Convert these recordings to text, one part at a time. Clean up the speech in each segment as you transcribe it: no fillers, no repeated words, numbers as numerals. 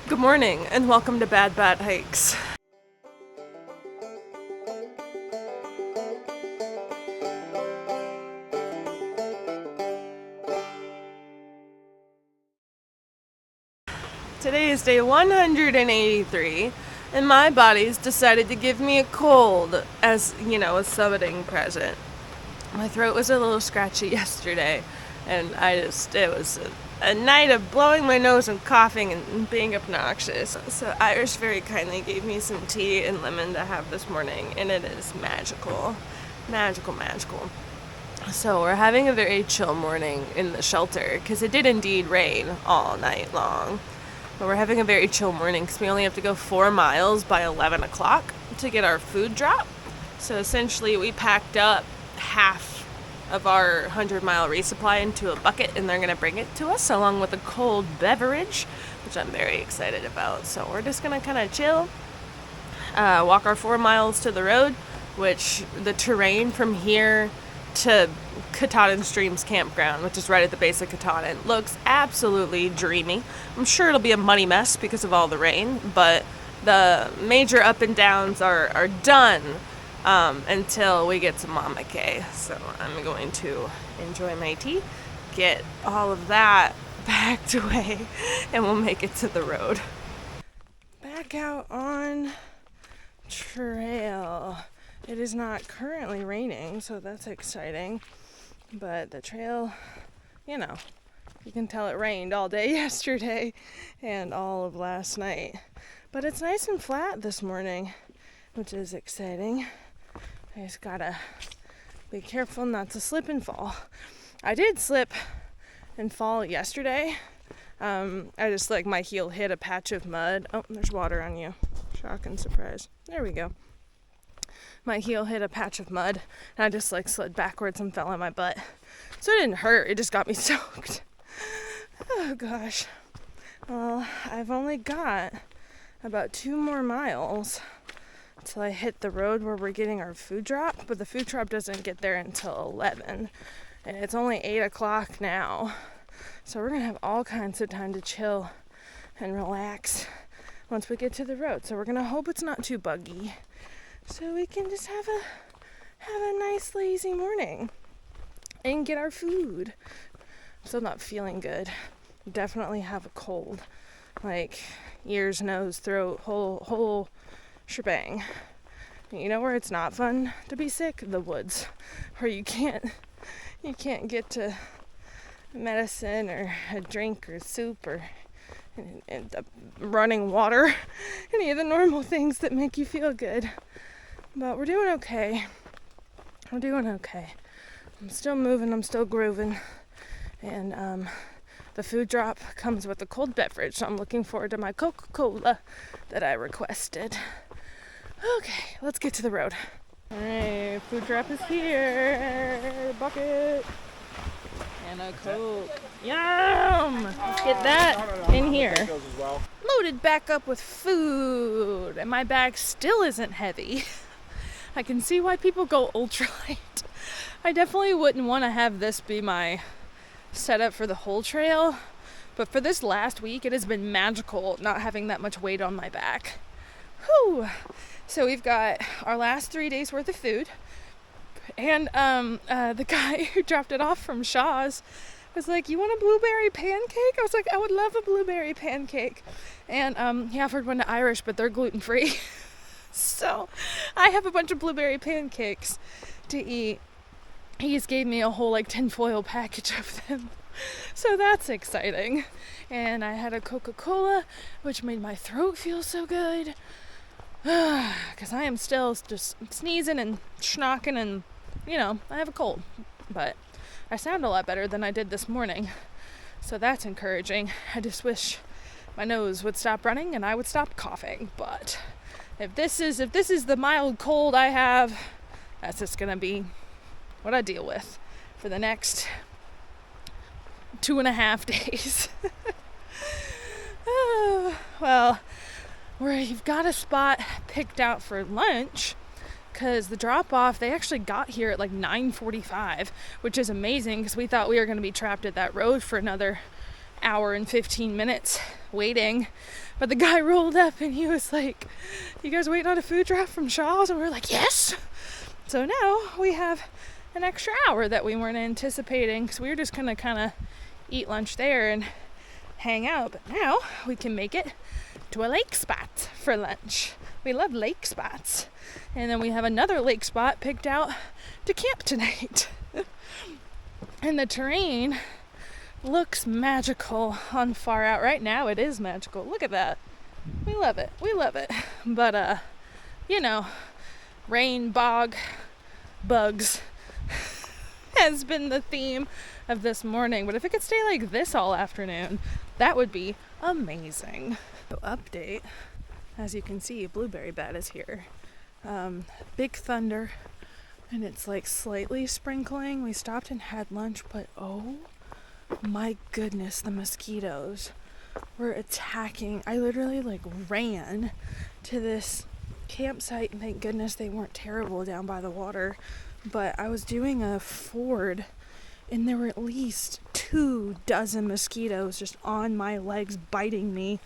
Good morning and welcome to Bad Hikes. Today is day 183 and my body's decided to give me a cold as, a summiting present. My throat was a little scratchy yesterday and it was a night of blowing my nose and coughing and being obnoxious. So Irish very kindly gave me some tea and lemon to have this morning, and it is magical. Magical. So we're having a very chill morning in the shelter, because it did indeed rain all night long. But we're having a very chill morning, because we only have to go 4 miles by 11 o'clock to get our food drop. So essentially we packed up half of our 100-mile resupply into a bucket, and they're going to bring it to us along with a cold beverage, which I'm very excited about. So we're just going to kind of chill, walk our 4 miles to the road, which the terrain from here to Katahdin Streams Campground, which is right at the base of Katahdin, looks absolutely dreamy. I'm sure it'll be a muddy mess because of all the rain, but the major up and downs are done until we get to Mama K. So I'm going to enjoy my tea, get all of that packed away, and we'll make it to the road. Back out on trail. It is not currently raining, so that's exciting. But the trail, you can tell it rained all day yesterday and all of last night. But it's nice and flat this morning, which is exciting. I just gotta be careful not to slip and fall. I did slip and fall yesterday. I just my heel hit a patch of mud. Oh, there's water on you. Shock and surprise. There we go. My heel hit a patch of mud and I just slid backwards and fell on my butt. So it didn't hurt, it just got me soaked. Oh gosh. Well, I've only got about 2 more miles until I hit the road where we're getting our food drop, but the food drop doesn't get there until 11, and it's only 8 o'clock now, so we're gonna have all kinds of time to chill and relax once we get to the road. So we're gonna hope it's not too buggy, so we can just have a nice lazy morning and get our food. I'm still not feeling good. Definitely have a cold, ears, nose, throat, whole shebang. You know where it's not fun to be sick? The woods, where you can't get to medicine or a drink or soup or and running water, any of the normal things that make you feel good. But we're doing okay. I'm still moving, I'm still grooving, and the food drop comes with a cold beverage, so I'm looking forward to my Coca-Cola that I requested. Okay, let's get to the road. Alright, food drop is here. Bucket. And a Coke. Yum! Let's get that in here. Loaded back up with food. And my bag still isn't heavy. I can see why people go ultralight. I definitely wouldn't want to have this be my setup for the whole trail. But for this last week, it has been magical not having that much weight on my back. Whew! So we've got our last 3 days worth of food, and the guy who dropped it off from Shaw's was like, "You want a blueberry pancake?" I was like, "I would love a blueberry pancake," and he offered one to Irish, but they're gluten-free. So I have a bunch of blueberry pancakes to eat. He just gave me a whole tinfoil package of them. So that's exciting. And I had a Coca-Cola, which made my throat feel so good. Because I am still just sneezing and schnocking and, I have a cold. But I sound a lot better than I did this morning. So that's encouraging. I just wish my nose would stop running and I would stop coughing. But if this is the mild cold I have, that's just going to be what I deal with for the next 2.5 days. Well, we've got a spot picked out for lunch because the drop-off, they actually got here at 9:45, which is amazing because we thought we were going to be trapped at that road for another hour and 15 minutes waiting. But the guy rolled up and he was like, "You guys waiting on a food drop from Shaw's?" And we were like, "Yes!" So now we have an extra hour that we weren't anticipating, because we were just gonna kind of eat lunch there and hang out. But now we can make it to a lake spot for lunch. We love lake spots. And then we have another lake spot picked out to camp tonight. And the terrain looks magical on Far Out. Right now it is magical. Look at that. We love it. We love it. But you know, rain, bog, bugs has been the theme of this morning. But if it could stay like this all afternoon, that would be amazing. So update, as you can see, blueberry bed is here. Big thunder, and it's like slightly sprinkling. We stopped and had lunch, but oh my goodness, the mosquitoes were attacking. I literally like ran to this campsite, and thank goodness they weren't terrible down by the water. But I was doing a ford, and there were at least 24 mosquitoes just on my legs biting me.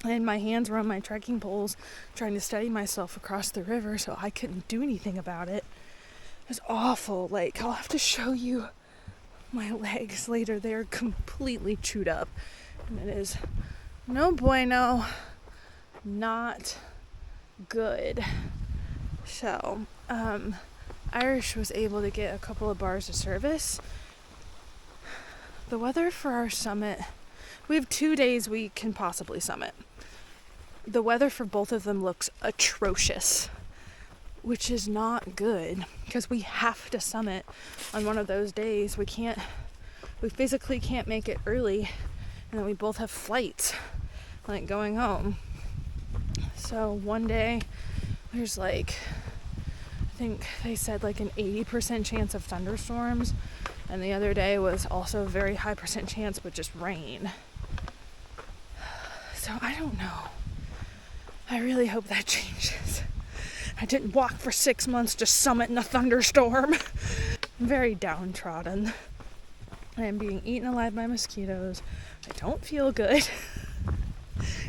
And my hands were on my trekking poles trying to steady myself across the river, so I couldn't do anything about it. It was awful. Like, I'll have to show you my legs later. They're completely chewed up. And it is no bueno. Not good. So, Irish was able to get a couple of bars of service. The weather for our summit, we have 2 days we can possibly summit. The weather for both of them looks atrocious, which is not good, because we have to summit on one of those days. We physically can't make it early, and then we both have flights, like going home. So one day there's like, I think they said like an 80% chance of thunderstorms, and the other day was also a very high percent chance, but just rain. So I don't know. I really hope that changes. I didn't walk for 6 months to summit in a thunderstorm. I'm very downtrodden. I am being eaten alive by mosquitoes. I don't feel good.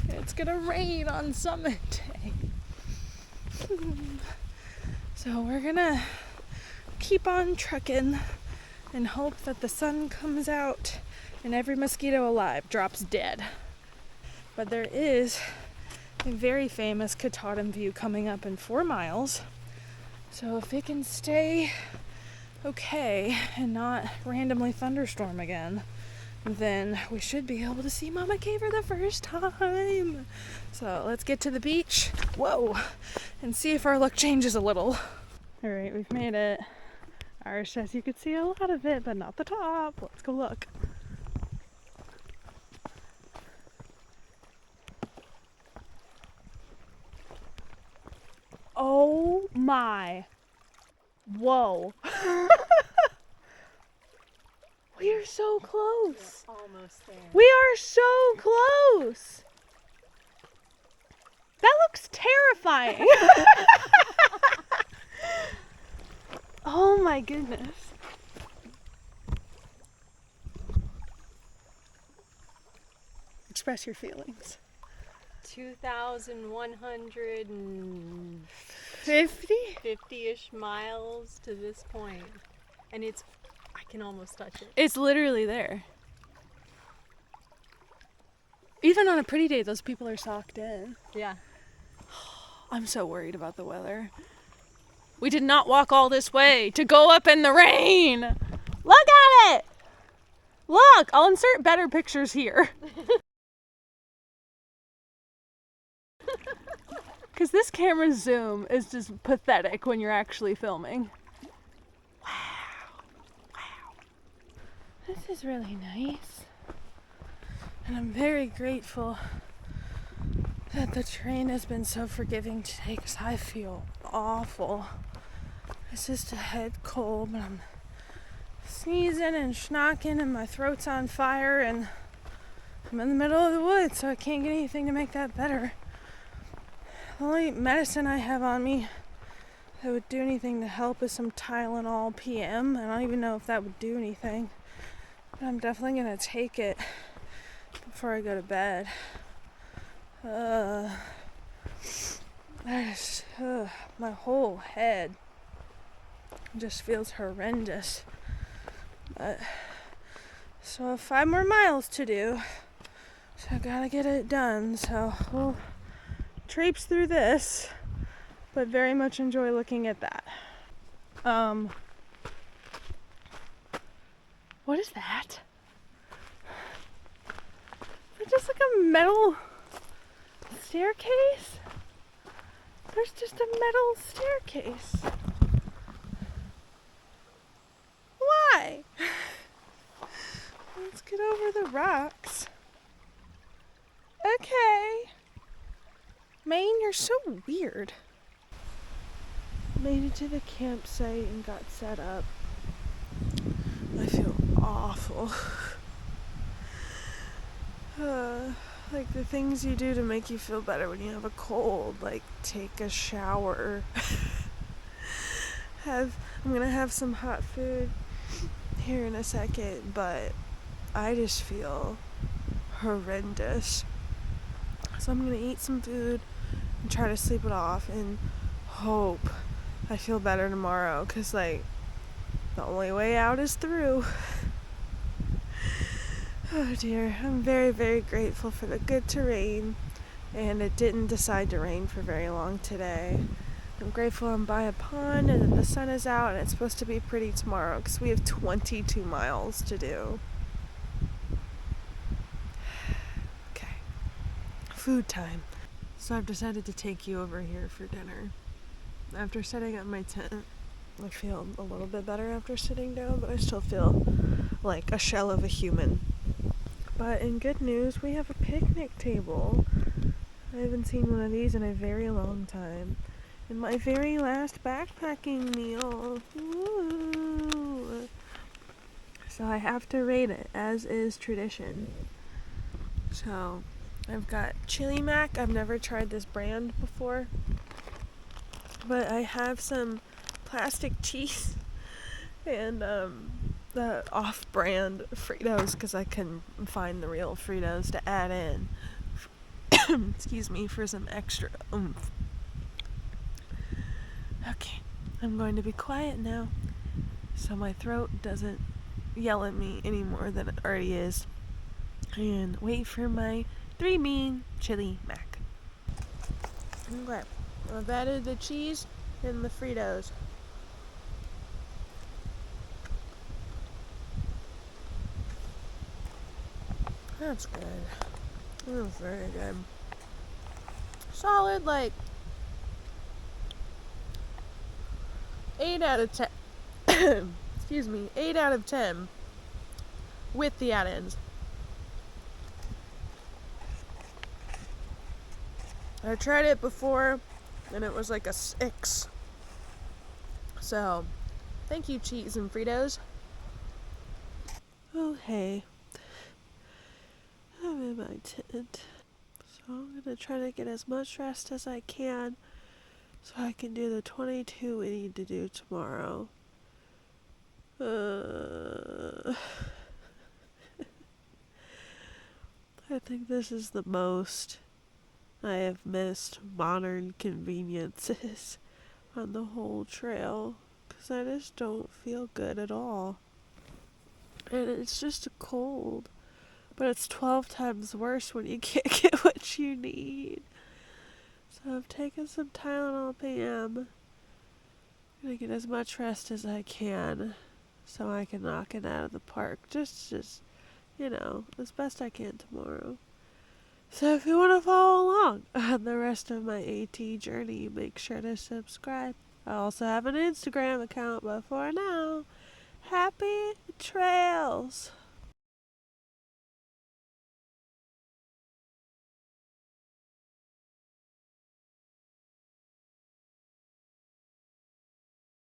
It's gonna rain on summit day. So we're gonna keep on trucking and hope that the sun comes out and every mosquito alive drops dead. But there is a very famous Katahdin view coming up in 4 miles. So if it can stay okay and not randomly thunderstorm again, then we should be able to see Mama Cave for the first time. So let's get to the beach, and see if our luck changes a little. All right, we've made it. Irish says you could see a lot of it, but not the top. Let's go look. Oh my. Whoa. We are so close. We're almost there. We are so close. That looks terrifying. Oh my goodness. Express your feelings. 2,150-ish miles to this point. And I can almost touch it. It's literally there. Even on a pretty day, those people are socked in. Yeah. I'm so worried about the weather. We did not walk all this way to go up in the rain. Look at it. Look, I'll insert better pictures here. Because this camera's zoom is just pathetic when you're actually filming. Wow. This is really nice. And I'm very grateful that the train has been so forgiving today, because I feel awful. It's just a head cold, but I'm sneezing and schnocking and my throat's on fire, and I'm in the middle of the woods, so I can't get anything to make that better. The only medicine I have on me that would do anything to help is some Tylenol PM. I don't even know if that would do anything, but I'm definitely going to take it before I go to bed. My whole head just feels horrendous. So I have 5 more miles to do. So I gotta get it done. So we'll traipse through this, but very much enjoy looking at that. What is that? Is it just like a metal staircase? There's just a metal staircase. Why? Let's get over the rocks. Okay. Maine, you're so weird. Made it to the campsite and got set up. I feel awful. Like the things you do to make you feel better when you have a cold, like take a shower. I'm gonna have some hot food here in a second, but I just feel horrendous. So I'm gonna eat some food and try to sleep it off and hope I feel better tomorrow, cause like the only way out is through. Oh dear, I'm very, very grateful for the good terrain, and it didn't decide to rain for very long today. I'm grateful I'm by a pond and that the sun is out and it's supposed to be pretty tomorrow because we have 22 miles to do. Okay, food time. So I've decided to take you over here for dinner. After setting up my tent, I feel a little bit better after sitting down, but I still feel like a shell of a human. But in good news, we have a picnic table. I haven't seen one of these in a very long time. And my very last backpacking meal. Ooh. So I have to rate it, as is tradition. So I've got chili mac. I've never tried this brand before. But I have some plastic cheese and the off-brand Fritos because I couldn't find the real Fritos to add in. Excuse me, for some extra oomph. Okay, I'm going to be quiet now so my throat doesn't yell at me any more than it already is, and wait for my 3-bean chili mac. Okay, I've added the cheese and the Fritos. That's good. That's very good. Solid, like 8 out of 10. Excuse me, 8 out of 10 with the add-ins. I tried it before and it was like a 6. So, thank you, cheese and Fritos. Oh, hey. I'm in my tent. So I'm gonna try to get as much rest as I can so I can do the 22 we need to do tomorrow. I think this is the most I have missed modern conveniences on the whole trail, because I just don't feel good at all. And it's just a cold. But it's 12 times worse when you can't get what you need. So I've taken some Tylenol PM. I'm gonna get as much rest as I can so I can knock it out of the park. Just you know, as best I can tomorrow. So if you want to follow along on the rest of my AT journey, make sure to subscribe. I also have an Instagram account, but for now, happy trails!